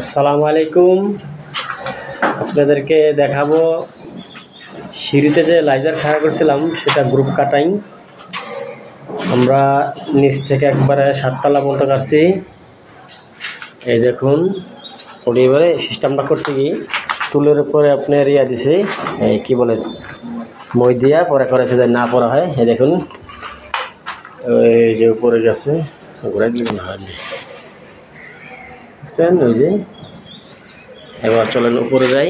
আসসালামু আলাইকুম। আপনাদেরকে দেখাবো সিঁড়িতে যে লাইজার খাড়া করছিলাম সেটা গ্রুপ কাটাইং। আমরা নিচ থেকে একবারে 7 তলা পর্যন্ত কাটছি। এই দেখুন এবারে সিস্টেমটা করছি কি, টুলের উপরে আপনার ইয়া দিছে, এই কি বলে মই দিয়া পরে করেছে যে না পড়া হয়। এই দেখুন এই যে উপরে গেছে, ঘুরাই দিলে মনে হয় বুঝছেন। ওই যে এবার চলেন উপরে যাই।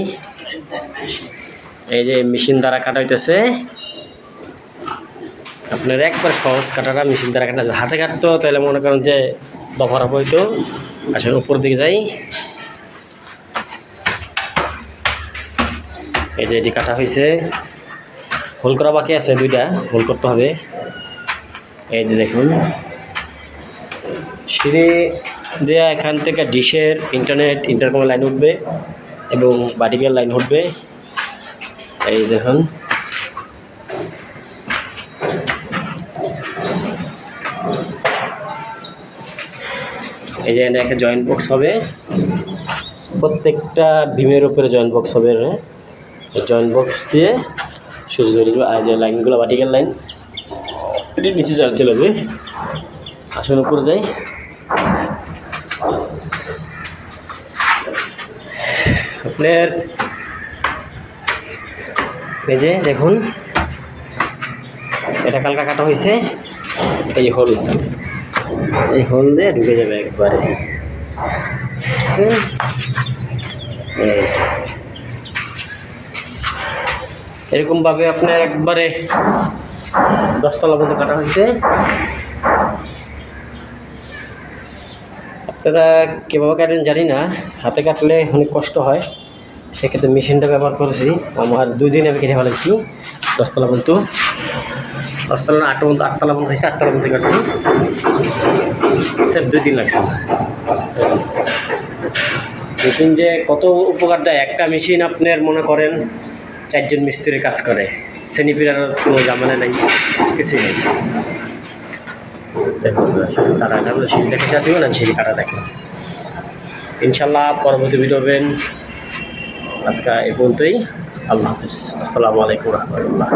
এই যে মেশিন দ্বারা কাটা হইতেছে, আপনার একবার সহজ কাটাটা মেশিন দ্বারা কাটা। হাতে কাটতো তাহলে মনে করেন যে দফা রফা হইতো। আসলে উপর দিকে যাই, এই যে এটি কাটা হয়েছে, হোল করা বাকি আছে, 2টা হোল করতে হবে। এই যে দেখুন সিঁড়ি দেওয়া, এখান থেকে ডিশের ইন্টারনেট ইন্টারকমের লাইন উঠবে এবং বাটিকের লাইন উঠবে। এই দেখুন এই যে একটা জয়েন্ট বক্স হবে, প্রত্যেকটা বিমের উপরে জয়েন্ট বক্স হবে। জয়েন্ট বক্স দিয়ে সুইচ ধরে দেবে। আর যে লাইনগুলো বাটিকের লাইন, এটি নিচে চলে যাবে। আসলে উপরে যাই, আপনার এই যে দেখুন এটা কালকা কাটা হয়েছে। এই হোল দিয়ে ঢুকে যাবে একবারে। এরকমভাবে আপনার একবারে 10 তলা পর্যন্ত কাটা হয়েছে। আপনারা কীভাবে কাটেন জানি না, হাতে কাটলে অনেক কষ্ট হয়, সেক্ষেত্রে মেশিনটা ব্যবহার করেছি। আমার 2 দিন আমি কেটে ফেলেছি 10 তলা পর্যন্ত। 10 তলা না, 8 তলা পর্যন্ত হয়েছে। 8 তলা পর্যন্ত কাটছি, স্যার 2 দিন লাগছে। মেশিন যে কত উপকার দেয়, একটা মেশিন আপনার মনে করেন 4 জন মিস্ত্রি কাজ করে, শ্রেণী ফিরার কোনো ঝামেলা নেই, কিছুই নেই। দেখুন তারা সিঁড়ি দেখে চাচ্ছি না, সিঁড়ি কাটা দেখেন। ইনশাল্লাহ পরবর্তী ভিডিও পাবেন। আজকে এই পর্যন্তই। আল্লাহ হাফিজ। আসসালামু আলাইকুম রহমতুল্লাহ।